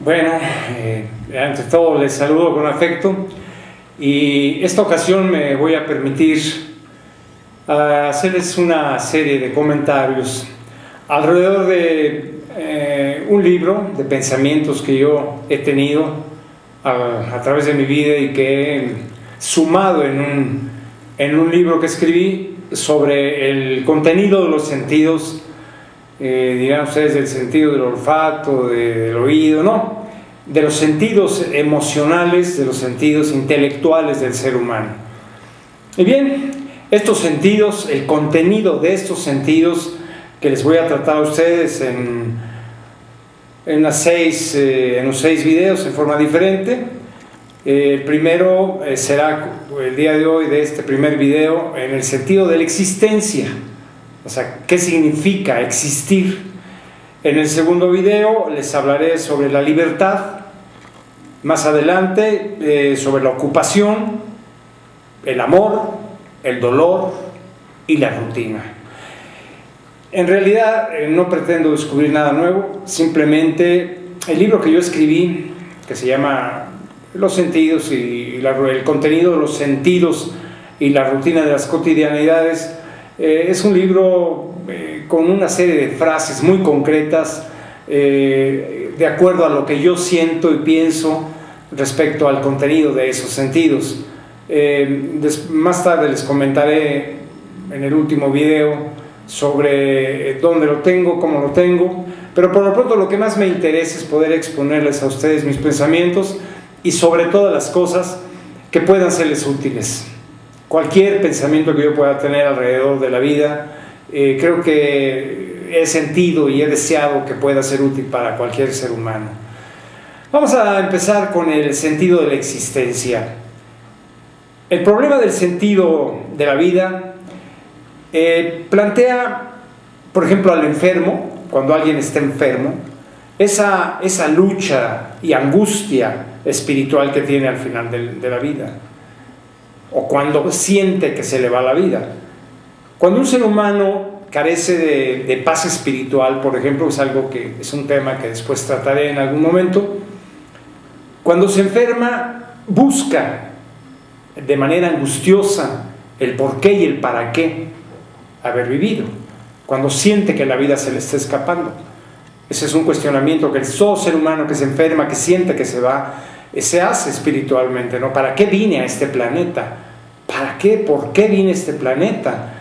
Bueno, ante todo les saludo con afecto y esta ocasión me voy a permitir hacerles una serie de comentarios alrededor de un libro de pensamientos que yo he tenido a través de mi vida y que he sumado en un libro que escribí sobre el contenido de los sentidos, dirán ustedes del sentido del olfato, del oído, no, de los sentidos emocionales, de los sentidos intelectuales del ser humano. Y bien, estos sentidos, el contenido de estos sentidos que les voy a tratar a ustedes en los 6 videos en forma diferente. El primero será el día de hoy de este primer video en el sentido de la existencia, o sea, ¿qué significa existir? En el segundo video les hablaré sobre la libertad, más adelante sobre la ocupación, el amor, el dolor y la rutina. En realidad no pretendo descubrir nada nuevo, simplemente el libro que yo escribí, que se llama Los sentidos y el contenido de los sentidos y la rutina de las cotidianidades, es un libro con una serie de frases muy concretas de acuerdo a lo que yo siento y pienso respecto al contenido de esos sentidos. Más tarde les comentaré en el último video sobre dónde lo tengo, cómo lo tengo, pero por lo pronto lo que más me interesa es poder exponerles a ustedes mis pensamientos y sobre todas las cosas que puedan serles útiles. Cualquier pensamiento que yo pueda tener alrededor de la vida, creo que he sentido y he deseado que pueda ser útil para cualquier ser humano. Vamos a empezar con el sentido de la existencia. El problema del sentido de la vida plantea, por ejemplo, al enfermo, cuando alguien está enfermo, esa lucha y angustia espiritual que tiene al final de la vida, o cuando siente que se le va la vida. Cuando un ser humano carece de paz espiritual, por ejemplo, es un tema que después trataré en algún momento. Cuando se enferma, busca de manera angustiosa el por qué y el para qué haber vivido, cuando siente que la vida se le está escapando. Ese es un cuestionamiento que todo ser humano que se enferma, que siente que se va, se hace espiritualmente, ¿no? ¿Para qué vine a este planeta? ¿Para qué? ¿Por qué vine a este planeta?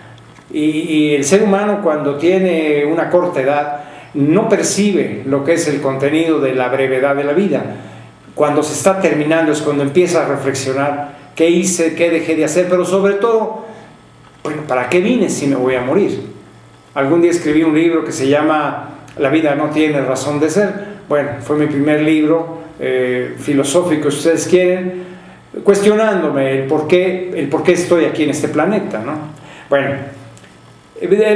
Y el ser humano, cuando tiene una corta edad, no percibe lo que es el contenido de la brevedad de la vida. Cuando se está terminando es cuando empieza a reflexionar qué hice, qué dejé de hacer, pero sobre todo, bueno, ¿para qué vine si me voy a morir? Algún día escribí un libro que se llama La vida no tiene razón de ser. Bueno, fue mi primer libro filosófico, si ustedes quieren, cuestionándome el por qué estoy aquí en este planeta, ¿no? Bueno,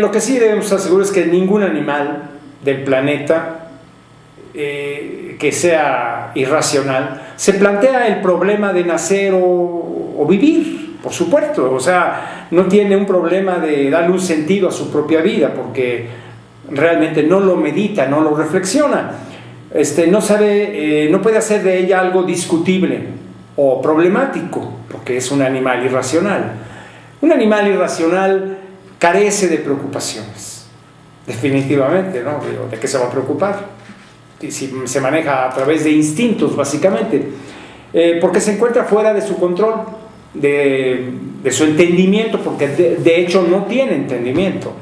lo que sí debemos estar seguros es que ningún animal del planeta que sea irracional se plantea el problema de nacer o vivir, por supuesto. O sea, no tiene un problema de darle un sentido a su propia vida porque realmente no lo medita, no lo reflexiona, no sabe, no puede hacer de ella algo discutible o problemático porque es un animal irracional. Un animal irracional carece de preocupaciones, definitivamente, ¿no? ¿De qué se va a preocupar? Si se maneja a través de instintos, básicamente, porque se encuentra fuera de su control, de su entendimiento, porque de hecho no tiene entendimiento.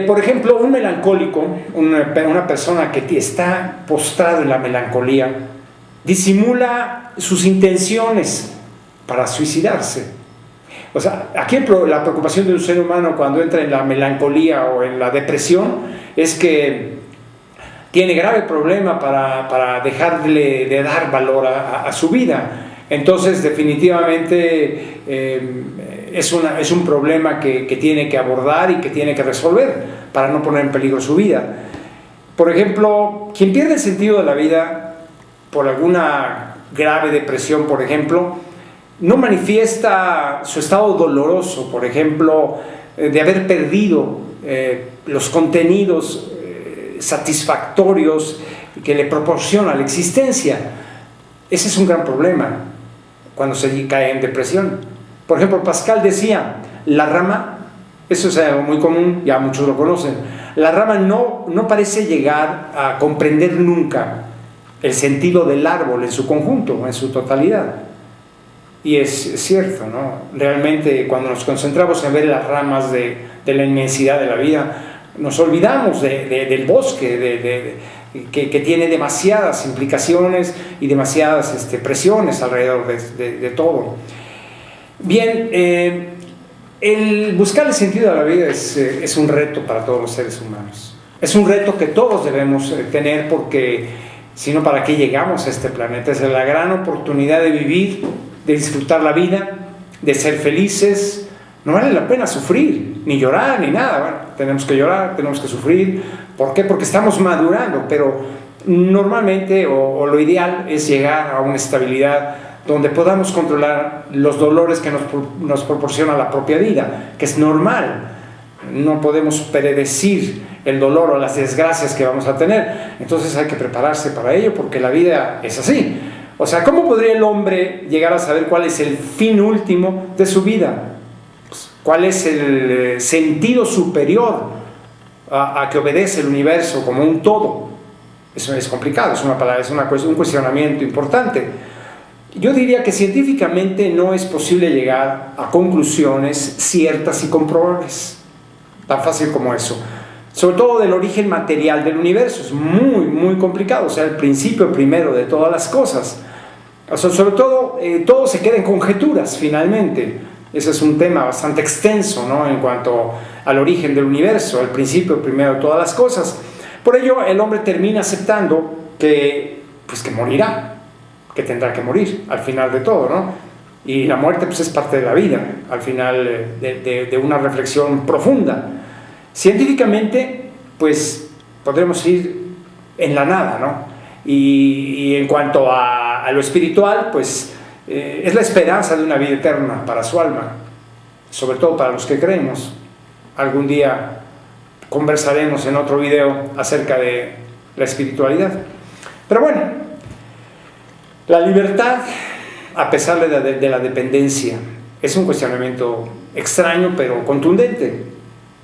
Por ejemplo, un melancólico, una persona que está postrado en la melancolía, disimula sus intenciones para suicidarse. O sea, aquí la preocupación de un ser humano cuando entra en la melancolía o en la depresión es que tiene grave problema para dejarle de dar valor a su vida. Entonces, definitivamente es un problema que tiene que abordar y que tiene que resolver para no poner en peligro su vida. Por ejemplo, quien pierde el sentido de la vida por alguna grave depresión, por ejemplo, no manifiesta su estado doloroso, por ejemplo, de haber perdido los contenidos satisfactorios y que le proporciona la existencia. Ese es un gran problema cuando se cae en depresión. Por ejemplo, Pascal decía, la rama, eso es algo muy común, ya muchos lo conocen, la rama no parece llegar a comprender nunca el sentido del árbol en su conjunto, en su totalidad. Y es cierto, ¿no? Realmente cuando nos concentramos en ver las ramas de la inmensidad de la vida, nos olvidamos del bosque, que tiene demasiadas implicaciones y demasiadas presiones alrededor de todo. Bien, el buscar el sentido de la vida es un reto para todos los seres humanos. Es un reto que todos debemos tener, porque si no, ¿para qué llegamos a este planeta? Es la gran oportunidad de vivir, de disfrutar la vida, de ser felices. No vale la pena sufrir, ni llorar, ni nada. Bueno, tenemos que llorar, tenemos que sufrir. ¿Por qué? Porque estamos madurando, pero normalmente, o lo ideal, es llegar a una estabilidad donde podamos controlar los dolores que nos proporciona la propia vida, que es normal. No podemos predecir el dolor o las desgracias que vamos a tener. Entonces hay que prepararse para ello, porque la vida es así. O sea, ¿cómo podría el hombre llegar a saber cuál es el fin último de su vida? ¿Cuál es el sentido superior a que obedece el universo como un todo? Eso es complicado, es un cuestionamiento importante. Yo diría que científicamente no es posible llegar a conclusiones ciertas y comprobables, tan fácil como eso. Sobre todo del origen material del universo, es muy, muy complicado, o sea, el principio primero de todas las cosas. O sea, sobre todo, todo se queda en conjeturas, finalmente. Ese es un tema bastante extenso, ¿no?, en cuanto al origen del universo, el principio primero de todas las cosas. Por ello, el hombre termina aceptando que morirá, que tendrá que morir al final de todo, ¿no? Y la muerte, pues, es parte de la vida, al final de una reflexión profunda. Científicamente, pues, podremos ir en la nada, ¿no? Y en cuanto a lo espiritual, pues, es la esperanza de una vida eterna para su alma, sobre todo para los que creemos. Algún día conversaremos en otro video acerca de la espiritualidad. Pero bueno, la libertad, a pesar de la dependencia, es un cuestionamiento extraño pero contundente.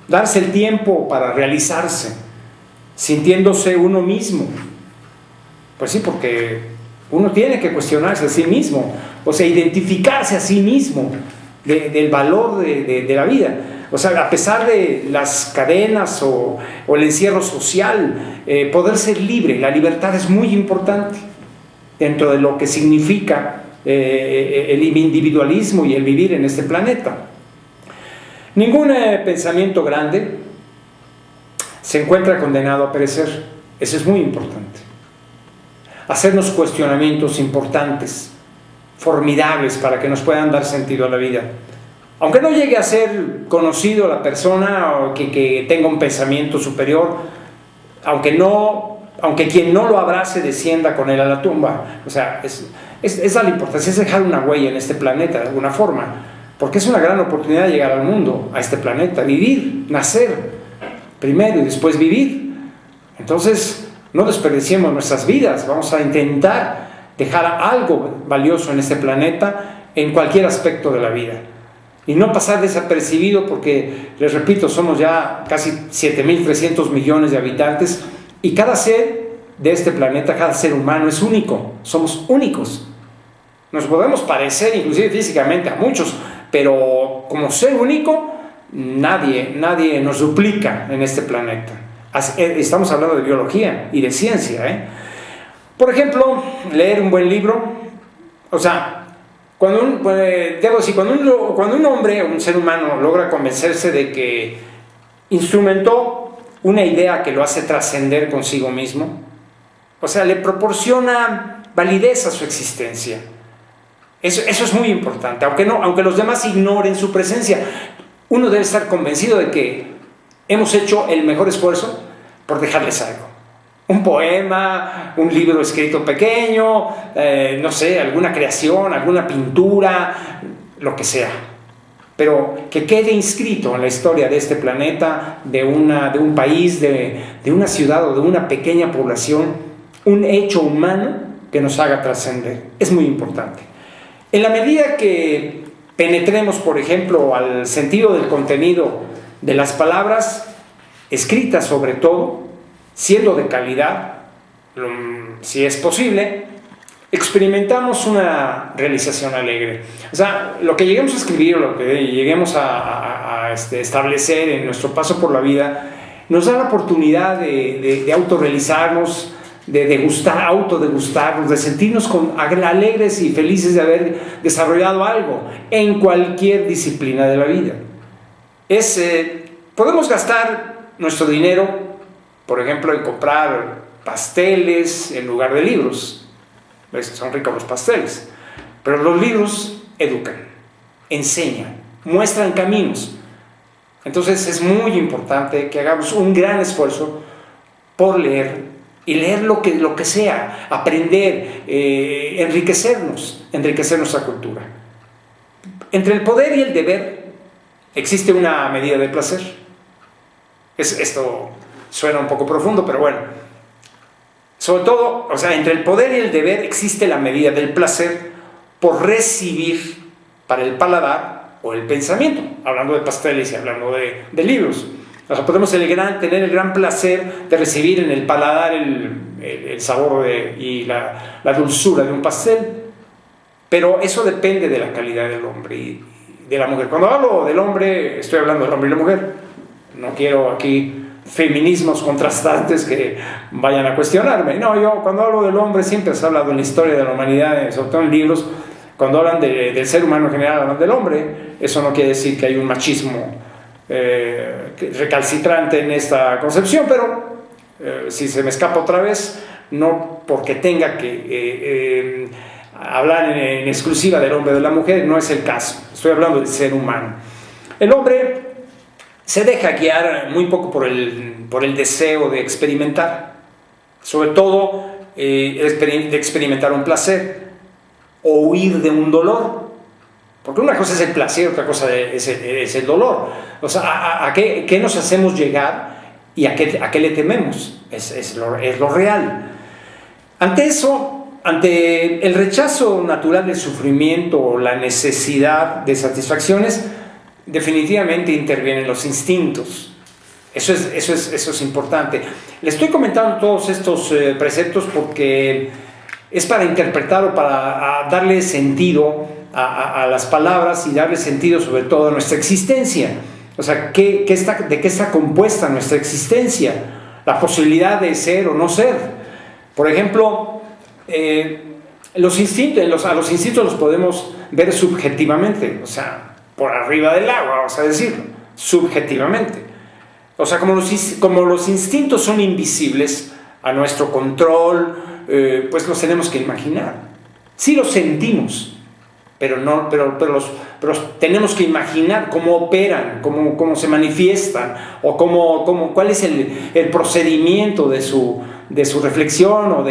Darse el tiempo para realizarse, sintiéndose uno mismo. Pues sí, porque uno tiene que cuestionarse a sí mismo, o sea, identificarse a sí mismo del valor de la vida. O sea, a pesar de las cadenas o el encierro social, poder ser libre, la libertad es muy importante dentro de lo que significa el individualismo y el vivir en este planeta. Ningún pensamiento grande se encuentra condenado a perecer. Eso es muy importante. Hacernos cuestionamientos importantes, formidables, para que nos puedan dar sentido a la vida. Aunque no llegue a ser conocido la persona, o que tenga un pensamiento superior, aunque quien no lo abrace descienda con él a la tumba. O sea, es la importancia, es dejar una huella en este planeta de alguna forma, porque es una gran oportunidad de llegar al mundo, a este planeta, vivir, nacer primero y después vivir. Entonces, no desperdiciemos nuestras vidas, vamos a intentar dejar algo valioso en este planeta, en cualquier aspecto de la vida, y no pasar desapercibido, porque, les repito, somos ya casi 7.300 millones de habitantes, y cada ser de este planeta, cada ser humano es único, somos únicos. Nos podemos parecer inclusive físicamente a muchos, pero como ser único, nadie nos duplica en este planeta. Estamos hablando de biología y de ciencia, Por ejemplo, leer un buen libro. O sea, cuando un hombre, un ser humano, logra convencerse de que instrumentó una idea que lo hace trascender consigo mismo, o sea, le proporciona validez a su existencia. Eso es muy importante. Aunque los demás ignoren su presencia, uno debe estar convencido de que hemos hecho el mejor esfuerzo por dejarles algo. Un poema, un libro escrito pequeño, no sé, alguna creación, alguna pintura, lo que sea. Pero que quede inscrito en la historia de este planeta, de un país, de una ciudad o de una pequeña población, un hecho humano que nos haga trascender. Es muy importante. En la medida que penetremos, por ejemplo, al sentido del contenido de las palabras, escritas sobre todo, siendo de calidad, si es posible, experimentamos una realización alegre. O sea, lo que lleguemos a escribir o lo que lleguemos a establecer en nuestro paso por la vida nos da la oportunidad de autorrealizarnos, de autodegustarnos, de sentirnos alegres y felices de haber desarrollado algo en cualquier disciplina de la vida. Podemos gastar nuestro dinero, por ejemplo, en comprar pasteles en lugar de libros. Son ricos los pasteles, pero los libros educan, enseñan, muestran caminos. Entonces es muy importante que hagamos un gran esfuerzo por leer, y leer lo que sea, aprender, enriquecernos nuestra cultura. Entre el poder y el deber existe una medida de placer. Esto suena un poco profundo, pero bueno. Sobre todo, o sea, entre el poder y el deber existe la medida del placer por recibir para el paladar o el pensamiento, hablando de pasteles y hablando de libros. O sea, podemos tener el gran placer de recibir en el paladar el sabor y la dulzura de un pastel, pero eso depende de la calidad del hombre y de la mujer. Cuando hablo del hombre, estoy hablando del hombre y la mujer. No quiero aquí feminismos contrastantes que vayan a cuestionarme. No, yo cuando hablo del hombre siempre se ha hablado en la historia de la humanidad, sobre todo en libros, cuando hablan del ser humano en general, hablan del hombre. Eso no quiere decir que hay un machismo recalcitrante en esta concepción, pero si se me escapa otra vez, no porque tenga que hablar en exclusiva del hombre o de la mujer, no es el caso. Estoy hablando del ser humano. El hombre se deja guiar muy poco por el deseo de experimentar, sobre todo de experimentar un placer o huir de un dolor, porque una cosa es el placer, otra cosa es el dolor. O sea, ¿a qué nos hacemos llegar y a qué le tememos? Es lo real. Ante eso, ante el rechazo natural del sufrimiento o la necesidad de satisfacciones, definitivamente intervienen los instintos. Eso es importante. Le estoy comentando todos estos preceptos porque es para interpretar o para darle sentido a las palabras y darle sentido sobre todo a nuestra existencia. O sea, ¿de qué está compuesta nuestra existencia? La posibilidad de ser o no ser. Por ejemplo, a los instintos los podemos ver subjetivamente, o sea, por arriba del agua, vamos a decirlo, subjetivamente. O sea, como los instintos son invisibles a nuestro control, pues los tenemos que imaginar. Sí los sentimos, pero tenemos que imaginar cómo operan, cómo se manifiestan, o cuál es el procedimiento de su reflexión o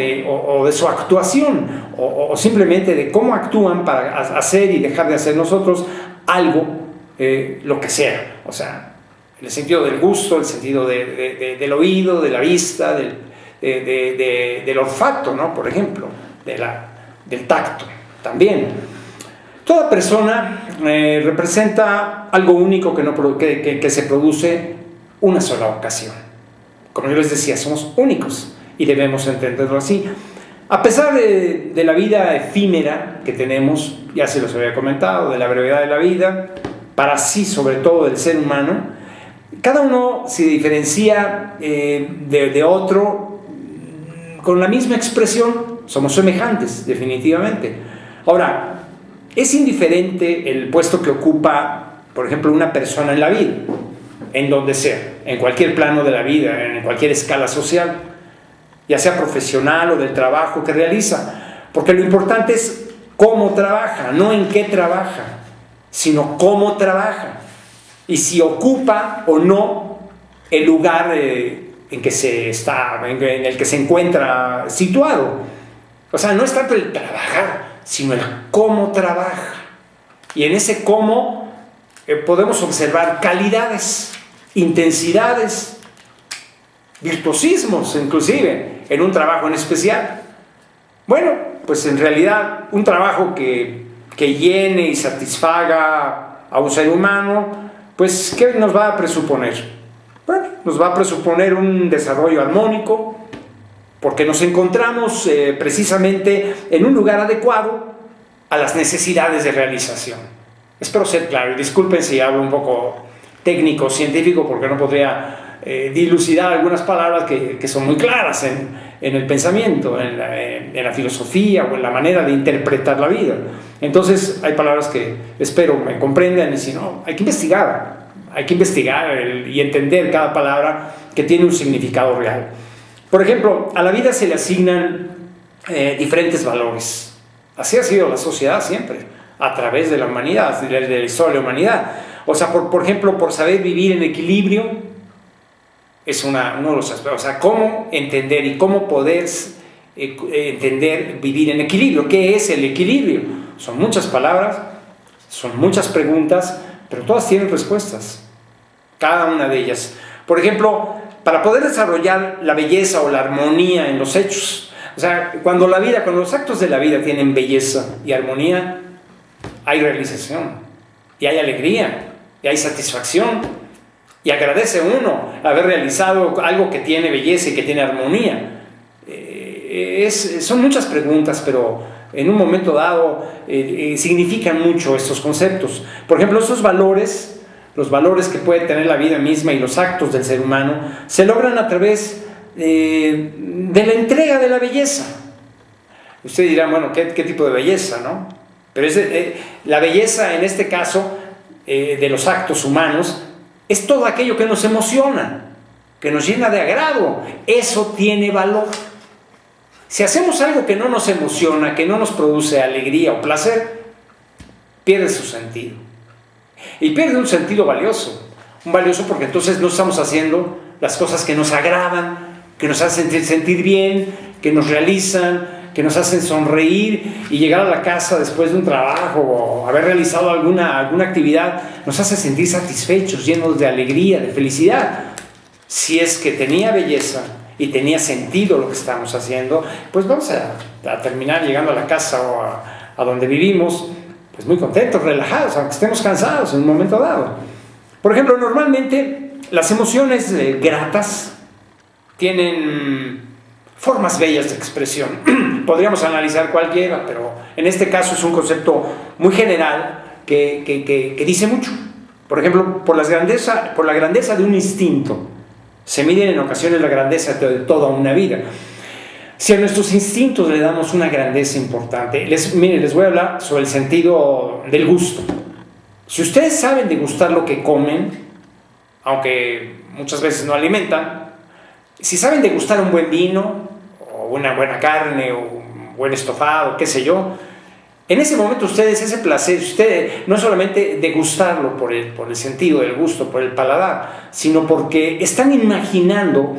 de su actuación, o simplemente de cómo actúan para hacer y dejar de hacer nosotros algo, lo que sea. O sea, el sentido del gusto, el sentido del oído, de la vista, del olfato, ¿no? Por ejemplo, del tacto también. Toda persona representa algo único que se produce una sola ocasión. Como yo les decía, somos únicos y debemos entenderlo así. A pesar de la vida efímera que tenemos, ya se los había comentado, de la brevedad de la vida, para sí, sobre todo del ser humano, cada uno se diferencia de otro con la misma expresión. Somos semejantes, definitivamente. Ahora, es indiferente el puesto que ocupa, por ejemplo, una persona en la vida, en donde sea, en cualquier plano de la vida, en cualquier escala social, ya sea profesional o del trabajo que realiza, porque lo importante es cómo trabaja, no en qué trabaja, sino cómo trabaja y si ocupa o no el lugar en el que se encuentra situado. O sea, no es tanto el trabajar, sino el cómo trabaja. Y en ese cómo podemos observar calidades, intensidades, virtuosismos inclusive, en un trabajo en especial? Bueno, pues en realidad un trabajo que llene y satisfaga a un ser humano, pues ¿qué nos va a presuponer? Bueno, nos va a presuponer un desarrollo armónico, porque nos encontramos precisamente en un lugar adecuado a las necesidades de realización. Espero ser claro, y disculpen si hablo un poco técnico, científico, porque no podría dilucidar algunas palabras que son muy claras en el pensamiento, en la filosofía o en la manera de interpretar la vida. Entonces hay palabras que espero me comprendan, y si no, hay que investigar y entender cada palabra que tiene un significado real. Por ejemplo, a la vida se le asignan diferentes valores. Así ha sido la sociedad siempre, a través de la humanidad, de la historia de la humanidad. O sea, por ejemplo, por saber vivir en equilibrio, es uno de los aspectos. O sea, cómo entender y cómo poder entender vivir en equilibrio. ¿Qué es el equilibrio? Son muchas palabras, son muchas preguntas, pero todas tienen respuestas, cada una de ellas. Por ejemplo, para poder desarrollar la belleza o la armonía en los hechos, o sea, cuando los actos de la vida tienen belleza y armonía, hay realización, y hay alegría, y hay satisfacción, y agradece uno haber realizado algo que tiene belleza y que tiene armonía. Son muchas preguntas, pero en un momento dado significan mucho estos conceptos. Por ejemplo, esos valores, los valores que puede tener la vida misma y los actos del ser humano, se logran a través de la entrega de la belleza. Usted dirá, bueno, ¿qué tipo de belleza, no? Pero la belleza en este caso de los actos humanos es todo aquello que nos emociona, que nos llena de agrado. Eso tiene valor. Si hacemos algo que no nos emociona, que no nos produce alegría o placer, pierde su sentido. Y pierde un sentido valioso. Un valioso porque entonces no estamos haciendo las cosas que nos agradan, que nos hacen sentir bien, que nos realizan, que nos hacen sonreír, y llegar a la casa después de un trabajo o haber realizado alguna actividad nos hace sentir satisfechos, llenos de alegría, de felicidad. Si es que tenía belleza y tenía sentido lo que estamos haciendo, pues vamos a terminar llegando a la casa o a donde vivimos, pues muy contentos, relajados, aunque estemos cansados en un momento dado. Por ejemplo, normalmente las emociones gratas tienen formas bellas de expresión. Podríamos analizar cualquiera, pero en este caso es un concepto muy general que dice mucho. Por ejemplo, por la grandeza de un instinto se mide en ocasiones la grandeza de toda una vida. Si a nuestros instintos le damos una grandeza importante, les voy a hablar sobre el sentido del gusto. Si ustedes saben degustar lo que comen, aunque muchas veces no alimentan, si saben degustar un buen vino, o una buena carne, o un buen estofado, qué sé yo, en ese momento ustedes, ese placer, ustedes no solamente degustarlo por el sentido del gusto, por el paladar, sino porque están imaginando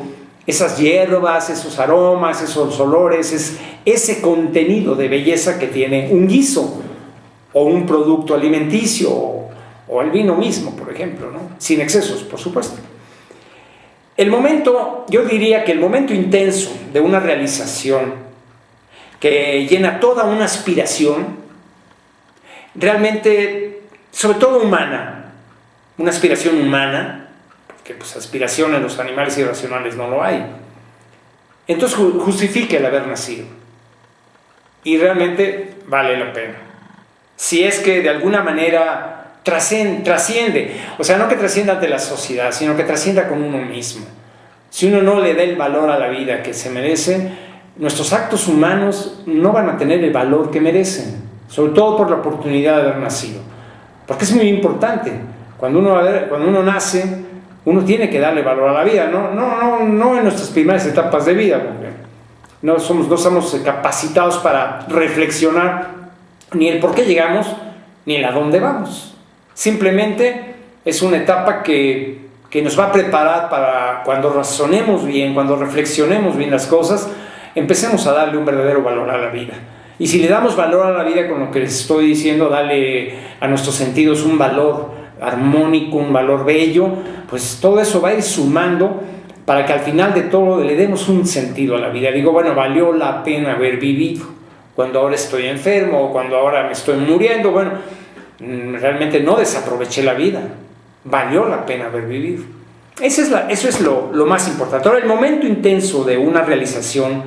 esas hierbas, esos aromas, esos olores, ese contenido de belleza que tiene un guiso, o un producto alimenticio, o el vino mismo, por ejemplo, ¿no? Sin excesos, por supuesto. Yo diría que el momento intenso de una realización que llena toda una aspiración, realmente, sobre todo humana, una aspiración humana, porque pues aspiración en los animales irracionales no lo hay, entonces justifica el haber nacido, y realmente vale la pena. Si es que de alguna manera trasciende, o sea, no que trascienda ante la sociedad, sino que trascienda con uno mismo. Si uno no le da el valor a la vida que se merece, nuestros actos humanos no van a tener el valor que merecen, sobre todo por la oportunidad de haber nacido. Porque es muy importante, cuando uno nace, uno tiene que darle valor a la vida, no en nuestras primeras etapas de vida, porque no estamos capacitados para reflexionar ni el por qué llegamos, ni el a dónde vamos. Simplemente es una etapa que nos va a preparar para cuando razonemos bien, cuando reflexionemos bien las cosas, empecemos a darle un verdadero valor a la vida. Y si le damos valor a la vida con lo que les estoy diciendo, darle a nuestros sentidos un valor armónico, un valor bello, pues todo eso va a ir sumando para que al final de todo le demos un sentido a la vida. Digo, bueno, valió la pena haber vivido, cuando ahora estoy enfermo o cuando ahora me estoy muriendo, bueno, realmente no desaproveché la vida, valió la pena haber vivido. Eso es lo más importante. Ahora, el momento intenso de una realización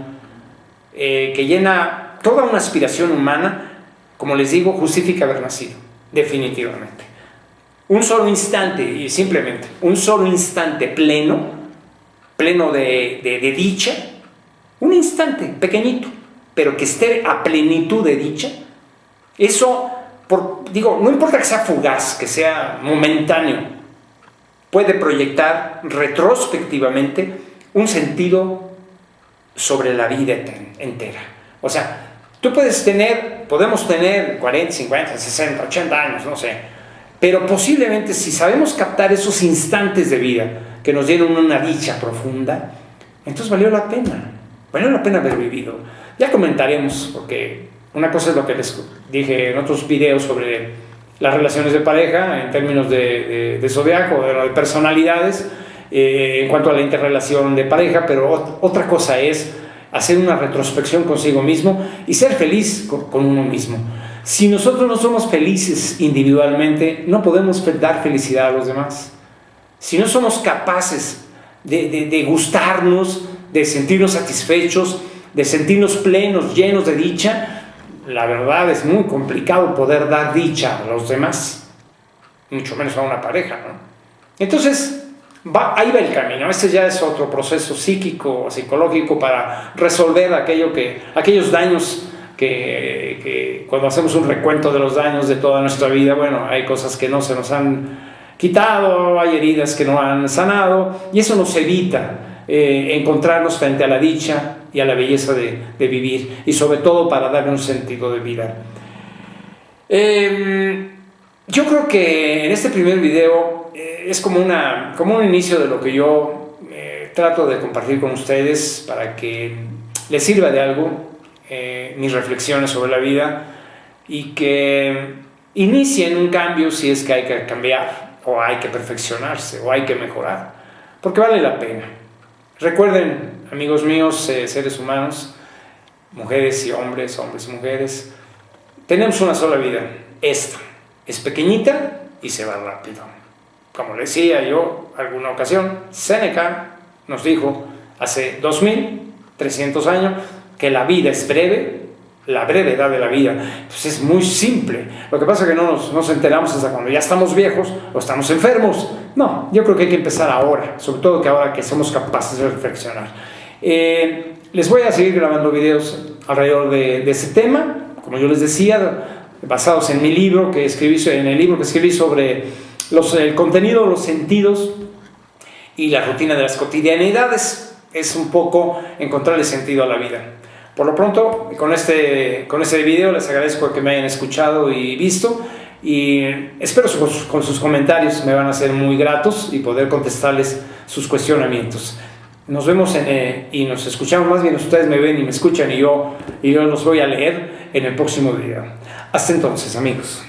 que llena toda una aspiración humana, como les digo, justifica haber nacido, definitivamente. Un solo instante, y simplemente un solo instante pleno de dicha, un instante pequeñito, pero que esté a plenitud de dicha, eso, no importa que sea fugaz, que sea momentáneo, puede proyectar retrospectivamente un sentido sobre la vida entera. O sea, podemos tener 40, 50, 60, 80 años, no sé, pero posiblemente si sabemos captar esos instantes de vida que nos dieron una dicha profunda, entonces valió la pena haber vivido. Ya comentaremos, porque una cosa es lo que les dije en otros videos sobre las relaciones de pareja en términos de zodiaco, de personalidades, en cuanto a la interrelación de pareja, pero otra cosa es hacer una retrospección consigo mismo y ser feliz con uno mismo. Si nosotros no somos felices individualmente, no podemos dar felicidad a los demás. Si no somos capaces de gustarnos, de sentirnos satisfechos, de sentirnos plenos, llenos de dicha, la verdad es muy complicado poder dar dicha a los demás, mucho menos a una pareja, ¿no? Entonces, ahí va el camino. Este ya es otro proceso psíquico, psicológico para resolver aquellos daños que cuando hacemos un recuento de los daños de toda nuestra vida, bueno, hay cosas que no se nos han quitado, hay heridas que no han sanado, y eso nos evita encontrarnos frente a la dicha y a la belleza de vivir, y sobre todo para darle un sentido de vida. Yo creo que en este primer video es como un inicio de lo que yo trato de compartir con ustedes para que les sirva de algo mis reflexiones sobre la vida, y que inicien un cambio si es que hay que cambiar, o hay que perfeccionarse, o hay que mejorar, porque vale la pena. Recuerden, amigos míos, seres humanos, mujeres y hombres y mujeres, tenemos una sola vida. Esta es pequeñita y se va rápido. Como le decía yo alguna ocasión, Séneca nos dijo hace 2300 años que la vida es breve, la brevedad de la vida. Pues es muy simple. Lo que pasa es que no nos enteramos hasta cuando ya estamos viejos o estamos enfermos. No, yo creo que hay que empezar ahora, sobre todo que ahora que somos capaces de reflexionar. Les voy a seguir grabando videos alrededor de ese tema, como yo les decía, basados en mi libro que escribí, sobre el contenido, los sentidos y la rutina de las cotidianidades. Es un poco encontrarle sentido a la vida. Por lo pronto, con este video les agradezco que me hayan escuchado y visto, y espero con sus comentarios, me van a ser muy gratos, y poder contestarles sus cuestionamientos. Nos vemos y nos escuchamos, más bien ustedes me ven y me escuchan, y yo los voy a leer en el próximo video. Hasta entonces, amigos.